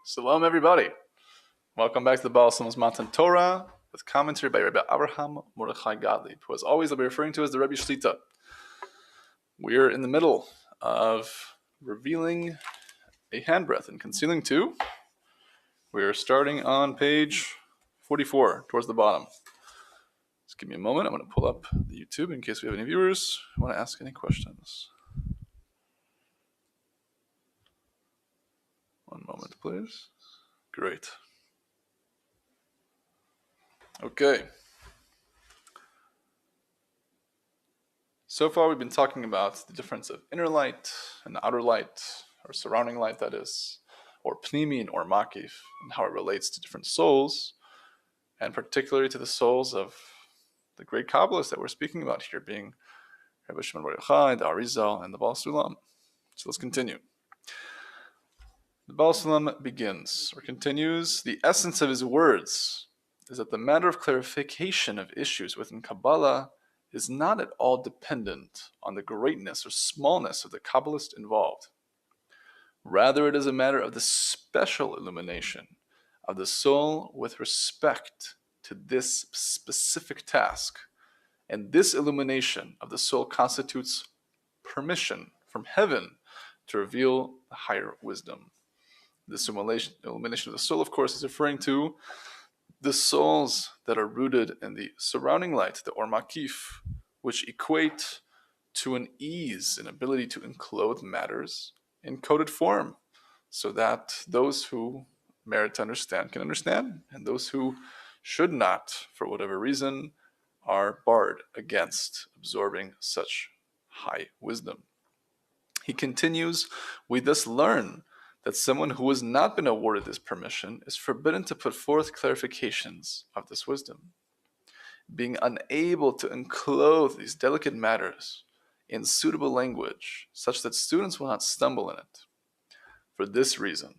Shalom, everybody. Welcome back to the Baal HaSulam's Matan Torah with commentary by Rebbe Avraham Morechai Gottlieb, who as always I'll be referring to as the Rebbe Shlita. We're in the middle of revealing a handbreadth and concealing two. We're starting on page 44, towards the bottom. Just give me a moment. I'm going to pull up the YouTube in case we have any viewers who want to ask any questions. One moment, please. Great. Okay. So far we've been talking about the difference of inner light and outer light, or surrounding light that is, or pnimin or makif, and how it relates to different souls, and particularly to the souls of the great Kabbalists that we're speaking about here, being Rebbe Shimon Bar Yochai, the Arizal, and the Baal HaSulam. So let's continue. The Baal HaSulam begins, or continues, the essence of his words is that the matter of clarification of issues within Kabbalah is not at all dependent on the greatness or smallness of the Kabbalist involved. Rather, it is a matter of the special illumination of the soul with respect to this specific task. And this illumination of the soul constitutes permission from heaven to reveal the higher wisdom. This illumination of the soul, of course, is referring to the souls that are rooted in the surrounding light, the or makif, which equate to an ease, an ability to enclose matters in coded form, so that those who merit to understand can understand, and those who should not, for whatever reason, are barred against absorbing such high wisdom. He continues, we thus learn that someone who has not been awarded this permission is forbidden to put forth clarifications of this wisdom. Being unable to enclose these delicate matters in suitable language such that students will not stumble in it. For this reason,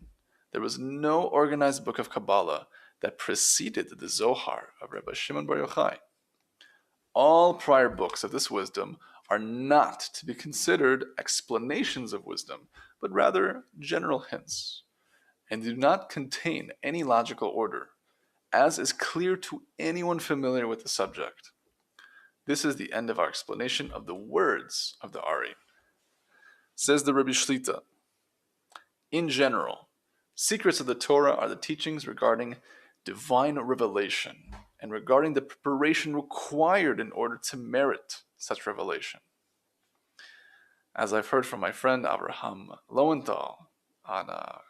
there was no organized book of Kabbalah that preceded the Zohar of Rebbe Shimon Bar Yochai. All prior books of this wisdom are not to be considered explanations of wisdom, but rather general hints, and do not contain any logical order, as is clear to anyone familiar with the subject. This is the end of our explanation of the words of the Ari. Says the Rebbe Shlita, in general, secrets of the Torah are the teachings regarding divine revelation and regarding the preparation required in order to merit such revelation. As I've heard from my friend Avraham Lowenthal on a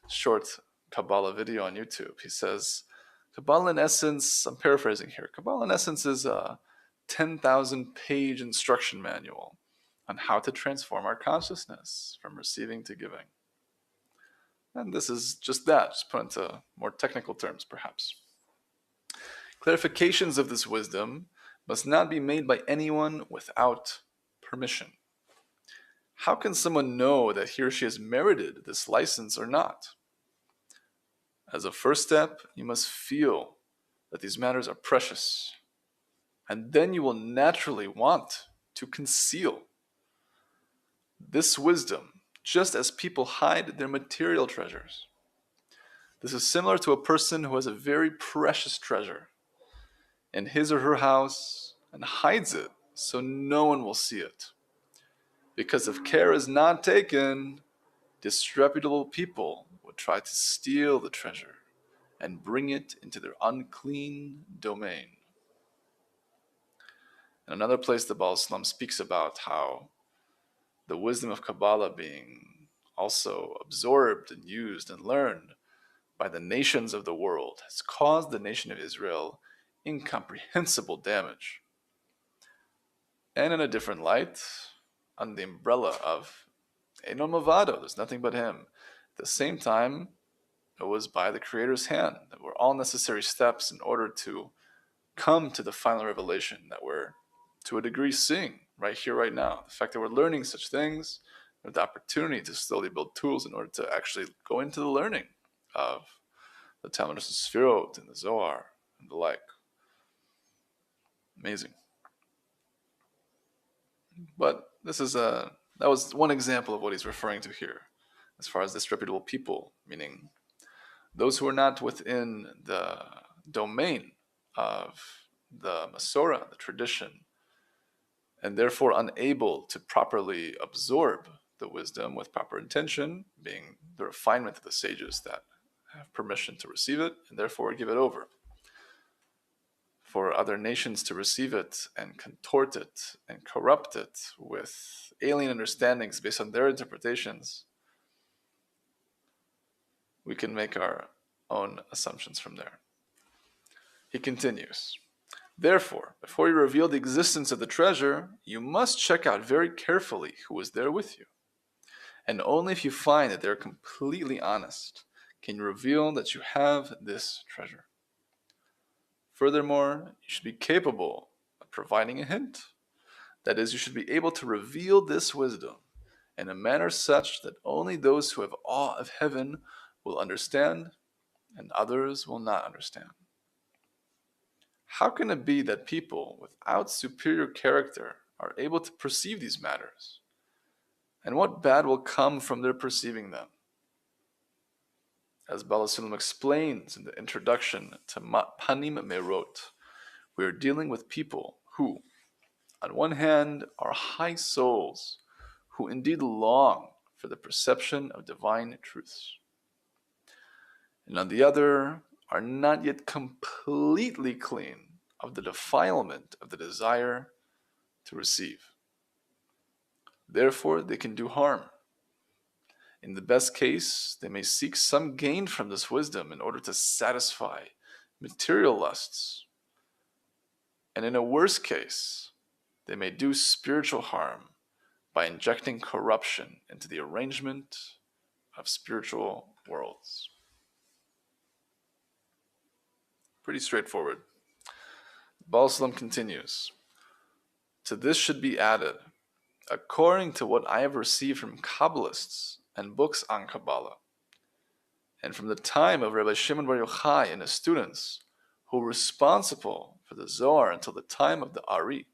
short Kabbalah video on YouTube, he says, Kabbalah in essence, I'm paraphrasing here, Kabbalah in essence is a 10,000 page instruction manual on how to transform our consciousness from receiving to giving. And this is just that, just put into more technical terms perhaps. Clarifications of this wisdom must not be made by anyone without permission. How can someone know that he or she has merited this license or not? As a first step, you must feel that these matters are precious, and then you will naturally want to conceal this wisdom, just as people hide their material treasures. This is similar to a person who has a very precious treasure in his or her house and hides it so no one will see it. Because if care is not taken, disreputable people would try to steal the treasure and bring it into their unclean domain. In another place, the Baal HaSulam speaks about how the wisdom of Kabbalah being also absorbed and used and learned by the nations of the world has caused the nation of Israel incomprehensible damage. And in a different light, under the umbrella of Eino Mavado, there's nothing but him. At the same time, it was by the Creator's hand that were all necessary steps in order to come to the final revelation that we're, to a degree, seeing right here, right now. The fact that we're learning such things, with the opportunity to slowly build tools in order to actually go into the learning of the Talmud of Sefirot and the Zohar and the like. Amazing. But that was one example of what he's referring to here, as far as disreputable people, meaning Those who are not within the domain of the Masorah, the tradition, and therefore unable to properly absorb the wisdom with proper intention, being the refinement of the sages that have permission to receive it and therefore give it over. For other nations to receive it and contort it and corrupt it with alien understandings based on their interpretations, we can make our own assumptions from there. He continues, therefore, before you reveal the existence of the treasure, you must check out very carefully who is there with you. And only if you find that they're completely honest can you reveal that you have this treasure. Furthermore, you should be capable of providing a hint. That is, you should be able to reveal this wisdom in a manner such that only those who have awe of heaven will understand and others will not understand. How can it be that people without superior character are able to perceive these matters? And what bad will come from their perceiving them? As Baal HaSulam explains in the introduction to Panim Merot, we are dealing with people who, on one hand, are high souls who indeed long for the perception of divine truths, and on the other, are not yet completely clean of the defilement of the desire to receive. Therefore, they can do harm. In the best case, they may seek some gain from this wisdom in order to satisfy material lusts. And in a worse case, they may do spiritual harm by injecting corruption into the arrangement of spiritual worlds. Pretty straightforward. Baal HaSulam continues, to this should be added, according to what I have received from Kabbalists and books on Kabbalah, and from the time of Rebbe Shimon Bar Yochai and his students, who were responsible for the Zohar until the time of the Ari.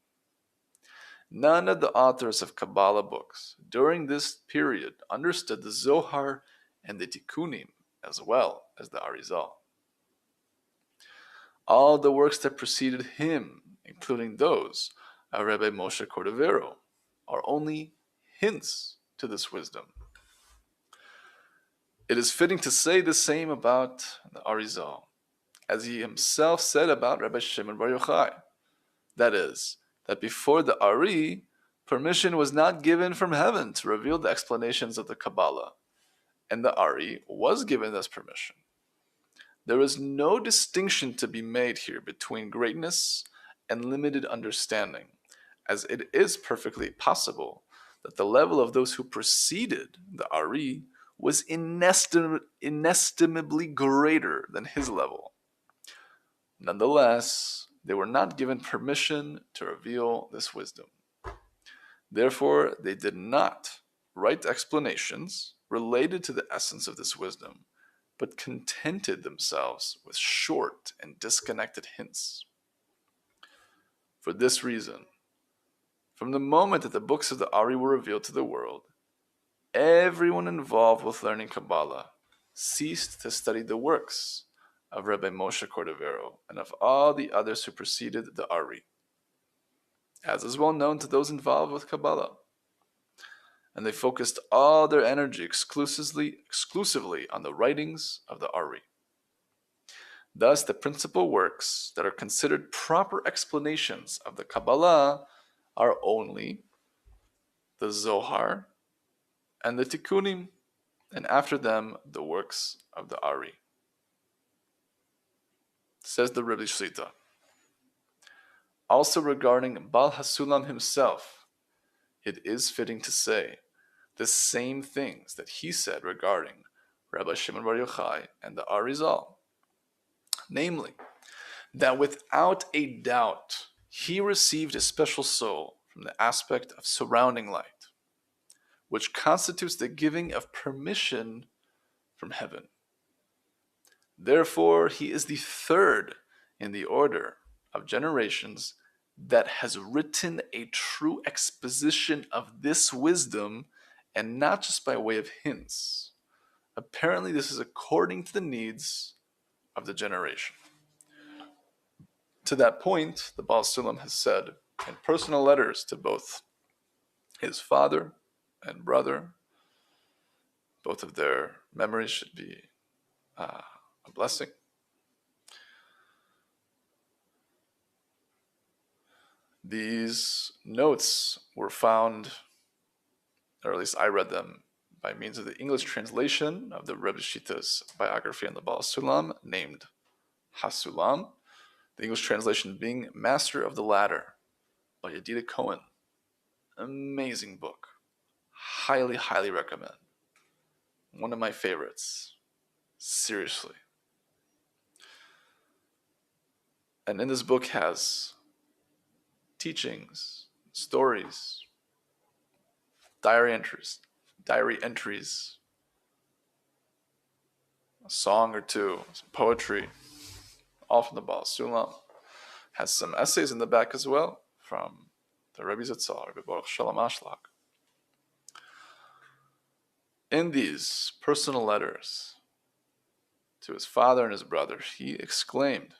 None of the authors of Kabbalah books during this period understood the Zohar and the Tikkunim as well as the Arizal. All the works that preceded him, including those of Rebbe Moshe Cordovero, are only hints to this wisdom. It is fitting to say the same about the Arizal, as he himself said about Rebbe Shimon Bar Yochai. That is, that before the Ari, permission was not given from heaven to reveal the explanations of the Kabbalah, and the Ari was given this permission. There is no distinction to be made here between greatness and limited understanding, as it is perfectly possible that the level of those who preceded the Ari was inestimably greater than his level. Nonetheless, they were not given permission to reveal this wisdom. Therefore, they did not write explanations related to the essence of this wisdom, but contented themselves with short and disconnected hints. For this reason, from the moment that the books of the Ari were revealed to the world, everyone involved with learning Kabbalah ceased to study the works of Rebbe Moshe Cordovero and of all the others who preceded the Ari, as is well known to those involved with Kabbalah. And they focused all their energy exclusively on the writings of the Ari. Thus, the principal works that are considered proper explanations of the Kabbalah are only the Zohar and the Tikkunim, and after them, the works of the Ari. Says the Rebbe Shlita. Also regarding Baal HaSulam himself, it is fitting to say the same things that he said regarding Rabbi Shimon Bar Yochai and the Arizal. Namely, that without a doubt, he received a special soul from the aspect of surrounding light, which constitutes the giving of permission from heaven. Therefore, he is the third in the order of generations that has written a true exposition of this wisdom, and not just by way of hints, Apparently, this is according to the needs of the generation. To that point, the Baal HaSulam has said in personal letters to both his father and brother, both of their memories should be a blessing. These notes were found, or at least I read them, by means of the English translation of the Rebbe Shita's biography on the Baal HaSulam, named HaSulam, the English translation being Master of the Ladder by Yedida Cohen. Amazing book. Highly, highly recommend. One of my favorites. Seriously. And in this book has teachings, stories, diary entries, a song or two, some poetry, all from the Baal HaSulam. Has some essays in the back as well from the Rebbe Zitzal, Rebbe Ashlag. In these personal letters to his father and his brother, he exclaimed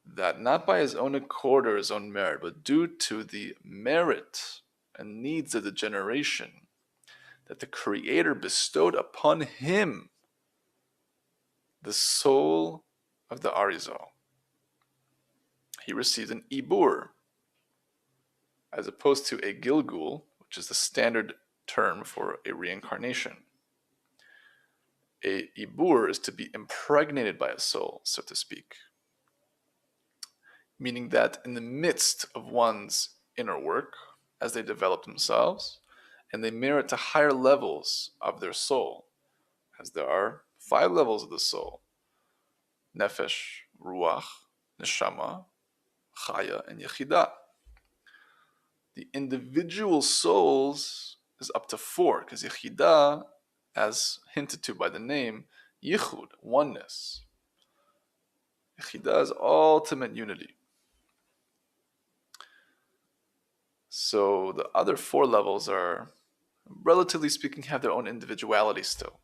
that not by his own accord or his own merit, but due to the merit and needs of the generation, that the Creator bestowed upon him the soul of the Arizal. He received an ibur, as opposed to a gilgul, which is the standard term for a reincarnation. A ibur is to be impregnated by a soul, so to speak, meaning that in the midst of one's inner work, as they develop themselves, and they merit to higher levels of their soul, as there are 5 levels of the soul: nefesh, ruach, neshama, chaya, and yechidah. The individual souls is up to 4, because yechidah, as hinted to by the name, yichud, oneness. Yechidah is ultimate unity. So the other 4 levels are, relatively speaking, have their own individuality still.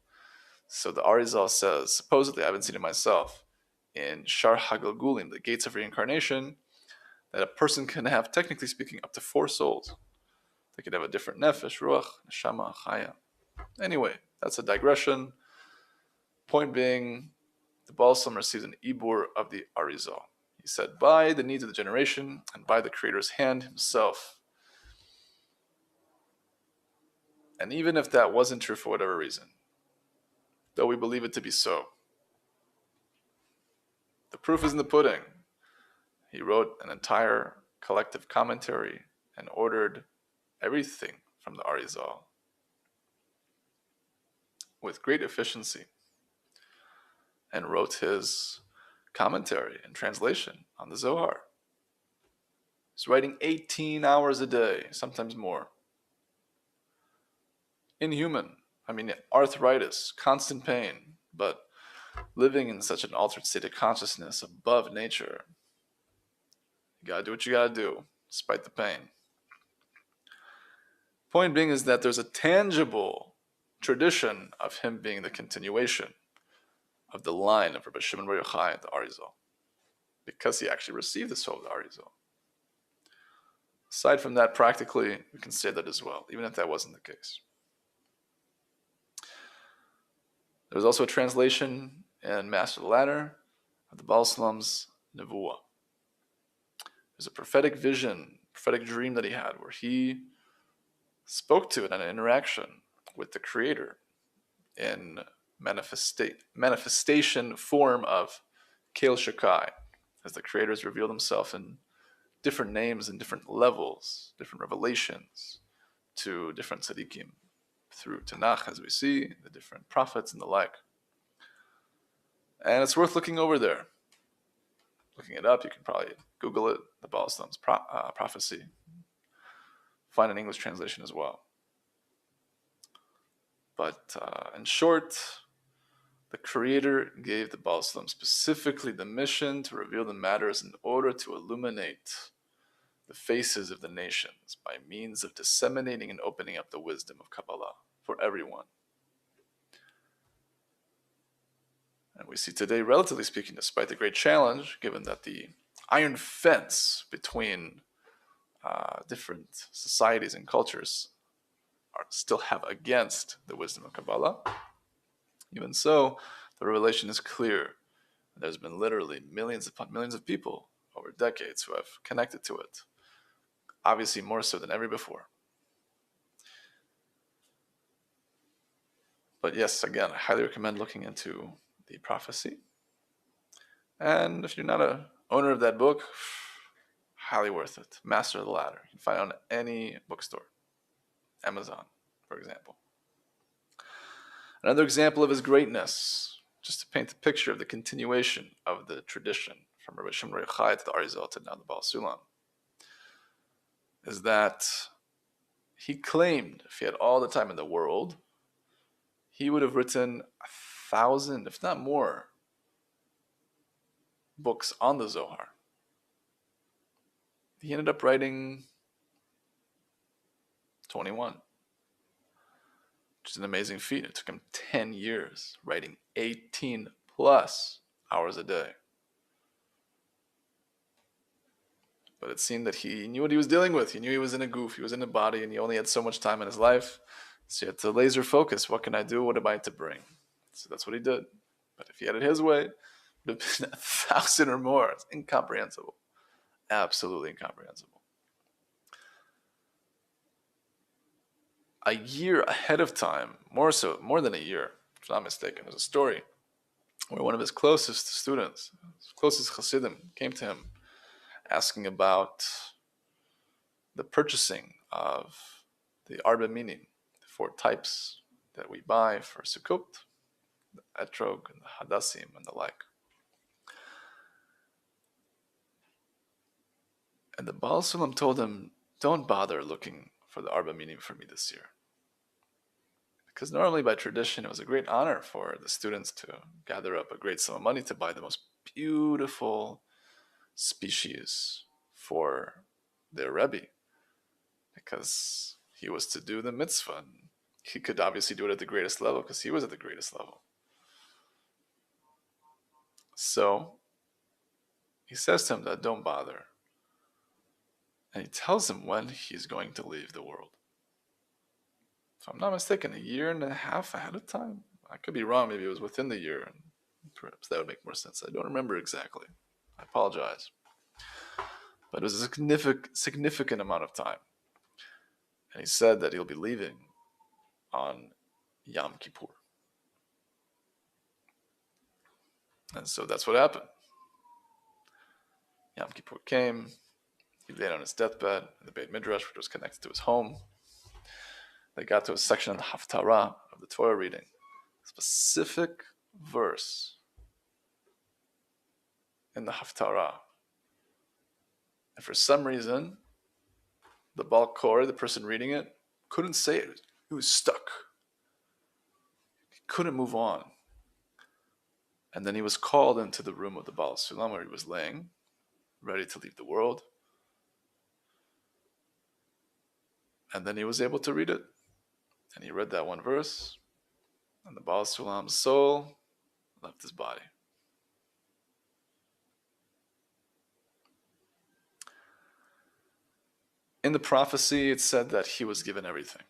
So the Arizal says, supposedly, I haven't seen it myself, in Shar HaGalgulim, the gates of reincarnation, that a person can have, technically speaking, up to 4 souls. They could have a different nefesh, ruach, neshama, chaya. Anyway, that's a digression. Point being, the Baal HaSulam received an ibur of the Arizal. He said, by the needs of the generation and by the Creator's hand himself. And even if that wasn't true for whatever reason, though we believe it to be so, the proof is in the pudding. He wrote an entire collective commentary and ordered everything from the Arizal with great efficiency, and wrote his commentary and translation on the Zohar. He's writing 18 hours a day, sometimes more. Inhuman. I mean, arthritis, constant pain, but living in such an altered state of consciousness above nature. You gotta do what you gotta do, despite the pain. Point being is that there's a tangible tradition of him being the continuation of the line of Rebbe Shimon Bar Yochai at the Arizal, because he actually received the soul of the Arizal. Aside from that, practically, we can say that as well, even if that wasn't the case. There was also a translation in Master of the Ladder of the Baal HaSulam's Nevuah. There's a prophetic vision, prophetic dream that he had, where he spoke to it in an interaction with the Creator in manifestation form of Kel Shakai, as the Creators revealed himself in different names and different levels, different revelations to different tzaddikim, through Tanakh, as we see, the different prophets and the like. And it's worth looking over there. Looking it up, you can probably Google it, the Baal HaSulam's prophecy. Find an English translation as well. But in short, the Creator gave the Baal HaSulam specifically the mission to reveal the matters in order to illuminate the faces of the nations by means of disseminating and opening up the wisdom of Kabbalah for everyone. And we see today, relatively speaking, despite the great challenge, given that the iron fence between different societies and cultures still have against the wisdom of Kabbalah, even so, the revelation is clear. There's been literally millions upon millions of people over decades who have connected to it, obviously more so than ever before. But yes, again, I highly recommend looking into the prophecy. And if you're not an owner of that book, highly worth it. Master of the Ladder. You can find it on any bookstore. Amazon, for example. Another example of his greatness, just to paint the picture of the continuation of the tradition from Rebbe Avraham Morechai to the Arizal to now the Baal HaSulam, is that he claimed if he had all the time in the world, he would have written 1,000, if not more, books on the Zohar. He ended up writing 21, which is an amazing feat. It took him 10 years, writing 18 plus hours a day. But it seemed that he knew what he was dealing with. He knew he was in a goof, he was in a body, and he only had so much time in his life. So he had to laser focus. What can I do? What am I to bring? So that's what he did. But if he had it his way, it would have been 1,000 or more. It's incomprehensible. Absolutely incomprehensible. A year ahead of time, more than a year, if I'm not mistaken, there's a story where one of his closest students, his closest Hasidim, came to him asking about the purchasing of the Arba Minim, the 4 types that we buy for Sukkot, the Etrog, and the Hadassim, and the like. And the Baal HaSulam told him, don't bother looking for the Arba Minim for me this year. Because normally by tradition, it was a great honor for the students to gather up a great sum of money to buy the most beautiful species for their Rebbe. Because he was to do the mitzvah. And he could obviously do it at the greatest level because he was at the greatest level. So he says to him that don't bother. And he tells him when he's going to leave the world. If I'm not mistaken, 1.5 years ahead of time. I could be wrong. Maybe it was within the year. And perhaps that would make more sense. I don't remember exactly. I apologize. But it was a significant amount of time. And he said that he'll be leaving on Yom Kippur. And so that's what happened. Yom Kippur came. He laid on his deathbed in the Beit Midrash, which was connected to his home. They got to a section in the Haftarah of the Torah reading, a specific verse in the Haftarah. And for some reason, the Baal Kor, the person reading it, couldn't say it. He was stuck. He couldn't move on. And then he was called into the room of the Baal HaSulam where he was laying, ready to leave the world. And then he was able to read it. And he read that one verse, and the Baal HaSulam's soul left his body. In the prophecy, it said that he was given everything.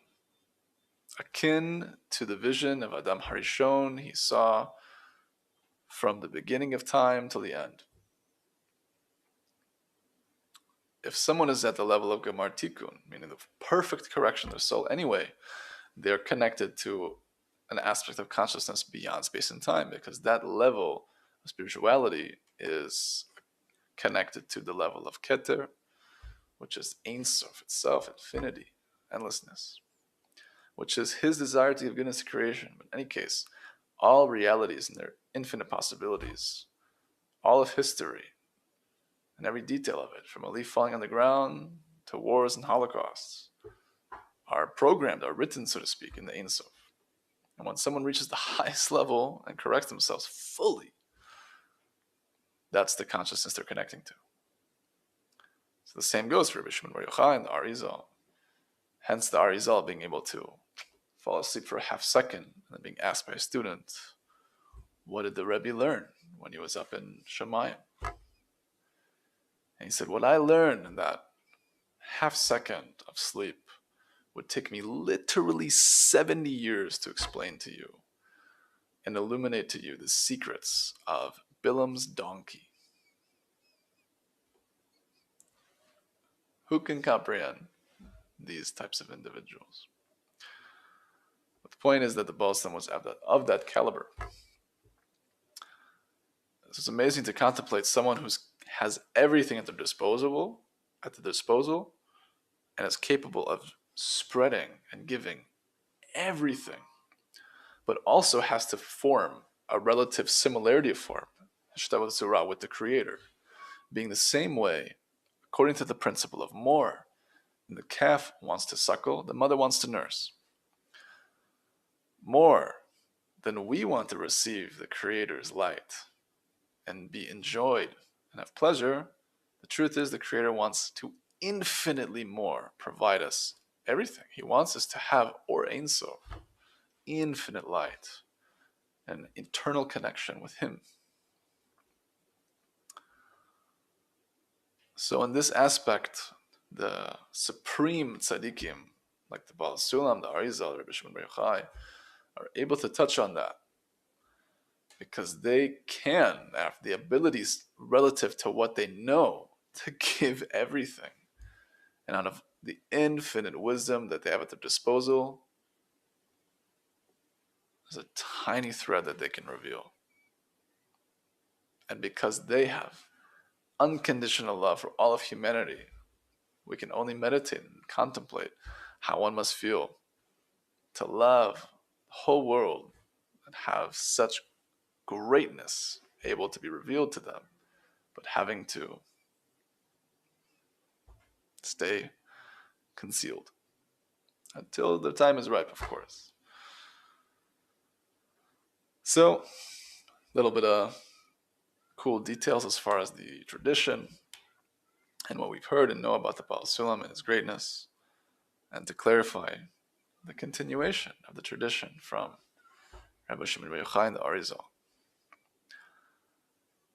Akin to the vision of Adam Harishon, he saw from the beginning of time till the end. If someone is at the level of Gemar Tikkun, meaning the perfect correction of their soul anyway, they're connected to an aspect of consciousness beyond space and time, because that level of spirituality is connected to the level of Keter, which is Ein Sof itself, infinity, endlessness, which is his desire to give goodness to creation. But in any case, all realities and their infinite possibilities, all of history, and every detail of it, from a leaf falling on the ground to wars and holocausts, are programmed, are written, so to speak, in the Ein Sof. And when someone reaches the highest level and corrects themselves fully, that's the consciousness they're connecting to. So the same goes for Rebbe Shimon Bar Yochai and the Arizal. Hence the Arizal being able to fall asleep for a half second and then being asked by a student, what did the Rebbe learn when he was up in Shemayim? And he said, what I learned in that half second of sleep would take me literally 70 years to explain to you and illuminate to you the secrets of Bilam's donkey. Who can comprehend these types of individuals? But the point is that the Baal HaSulam was of that caliber. It's amazing to contemplate someone who has everything at their disposal, and is capable of spreading and giving everything, but also has to form a relative similarity of form, with the Creator, being the same way, according to the principle of more. When the calf wants to suckle, the mother wants to nurse. More than we want to receive the Creator's light and be enjoyed and have pleasure, the truth is the Creator wants to infinitely more provide us everything. He wants us to have or Ein Sof, infinite light, and eternal connection with Him. So in this aspect, the supreme tzaddikim, like the Baal HaSulam, the Arizal, Rebbe Avraham Morechai, are able to touch on that because they can have the abilities relative to what they know to give everything. And out of the infinite wisdom that they have at their disposal, there's a tiny thread that they can reveal. And because they have unconditional love for all of humanity, we can only meditate and contemplate how one must feel to love the whole world and have such greatness able to be revealed to them, but having to stay concealed until the time is ripe, of course. So, a little bit of cool details as far as the tradition and what we've heard and know about the Baal HaSulam and his greatness, and to clarify the continuation of the tradition from Rebbe Avraham Morechai and the Arizal.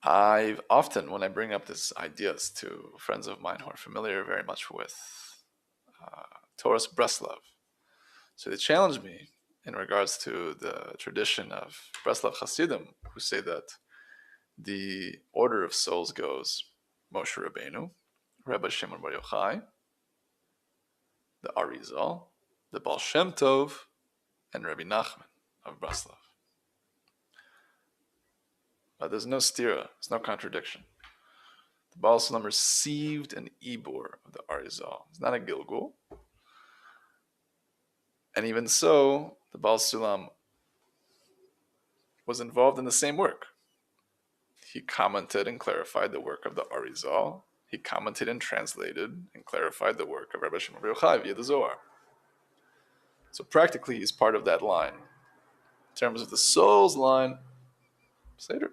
I've often, when I bring up these ideas to friends of mine who are familiar very much with Torah's Breslov, so they challenge me in regards to the tradition of Breslov Hasidim, who say that the order of souls goes Moshe Rabbeinu, Rebbe Shimon Bar Yochai, the Arizal, the Baal Shem Tov, and Rabbi Nachman of Breslov. But there's no stira, there's no contradiction. The Baal HaSulam received an ibur of the Arizal. It's not a gilgul. And even so, the Baal HaSulam was involved in the same work. He commented and clarified the work of the Arizal. He commented and translated and clarified the work of Rebbe Shimon Bar Yochai via the Zohar. So practically, he's part of that line. In terms of the soul's line, Seder.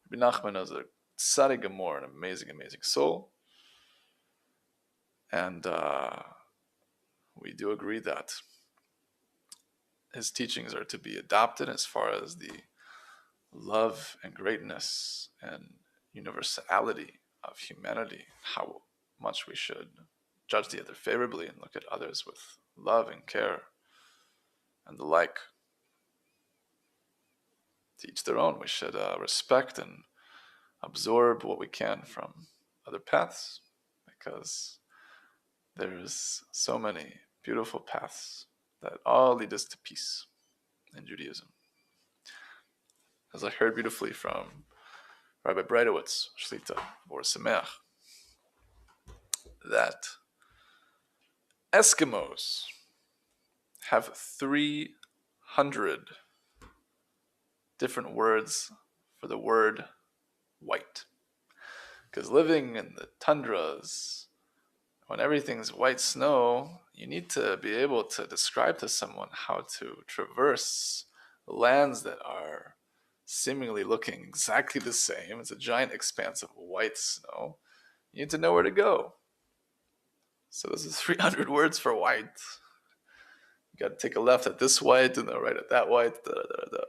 Rabbi Nachman is a tzaddik gamor, an amazing, amazing soul. And we do agree that his teachings are to be adopted as far as the love and greatness and universality of humanity, how much we should judge the other favorably and look at others with love and care and the like. To each their own. We should respect and absorb what we can from other paths, because there's so many beautiful paths that all lead us to peace in Judaism. As I heard beautifully from Rabbi Breidowitz, Shlita, or Sameach, that Eskimos have 300 different words for the word white. Because living in the tundras, when everything's white snow, you need to be able to describe to someone how to traverse lands that are seemingly looking exactly the same. It's a giant expanse of white snow. You need to know where to go. So this is 300 words for white. You got to take a left at this white and a right at that white. Da, da, da, da.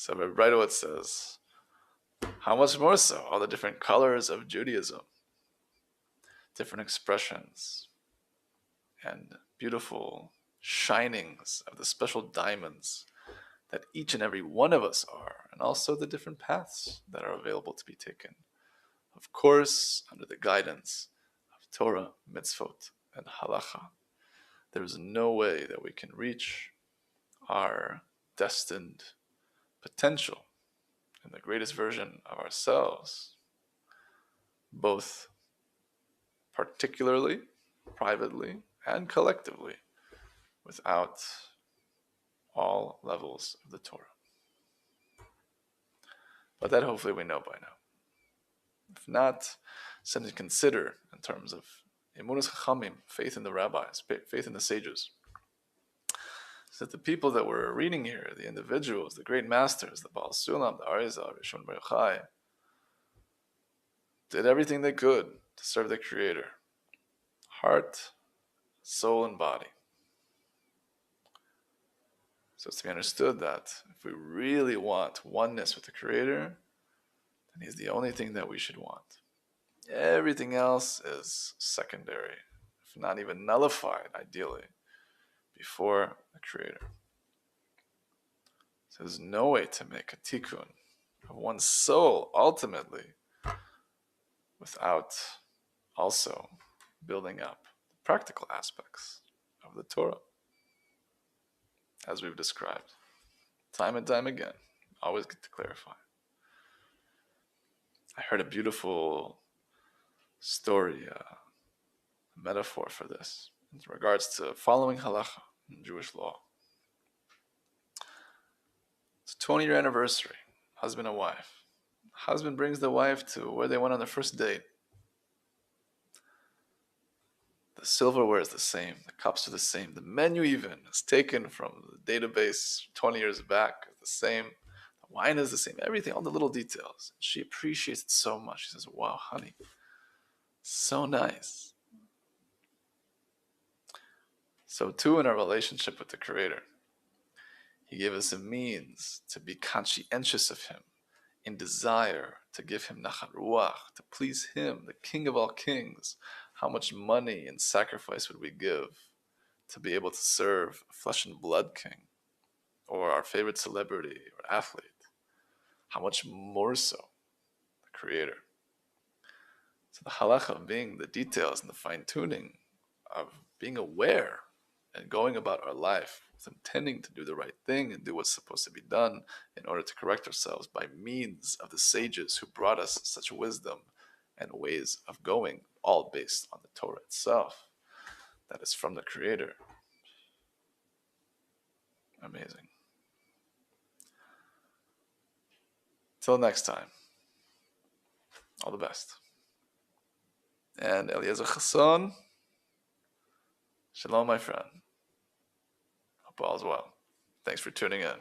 So Rebbe Avraham says, how much more so all the different colors of Judaism, different expressions, and beautiful shinings of the special diamonds that each and every one of us are, and also the different paths that are available to be taken. Of course, under the guidance of Torah, mitzvot, and halacha. There is no way that we can reach our destined potential in the greatest version of ourselves, both particularly, privately, and collectively, without all levels of the Torah. But that hopefully we know by now. If not, something to consider in terms of emunas chachamim, faith in the rabbis, faith in the sages. So that the people that we're reading here, the individuals, the great masters, the Baal HaSulam, the Arizal, Rebbe Avraham Morechai, did everything they could to serve the Creator, heart, soul, and body. So it's to be understood that if we really want oneness with the Creator, then He's the only thing that we should want. Everything else is secondary, if not even nullified, ideally, before the Creator. So there's no way to make a tikkun of one's soul, ultimately, without also building up the practical aspects of the Torah, as we've described time and time again. Always get to clarify. I heard a beautiful story, a metaphor for this, in regards to following halacha in Jewish law. It's a 20-year anniversary, husband and wife. The husband brings the wife to where they went on their first date. The silverware is the same, the cups are the same, the menu even is taken from the database 20 years back, the same, the wine is the same, everything, all the little details. She appreciates it so much. She says, wow, honey, so nice. So too in our relationship with the Creator, He gave us a means to be conscientious of Him, in desire to give Him nachat ruach, to please Him, the King of all kings. How much money and sacrifice would we give to be able to serve a flesh and blood king, or our favorite celebrity or athlete? How much more so the Creator? So the halacha being the details and the fine-tuning of being aware and going about our life with intending to do the right thing and do what's supposed to be done in order to correct ourselves by means of the sages who brought us such wisdom and ways of going, all based on the Torah itself, that is from the Creator. Amazing. Till next time, all the best. And Eliezer Chasson, shalom, my friend. Hope all is well. Thanks for tuning in.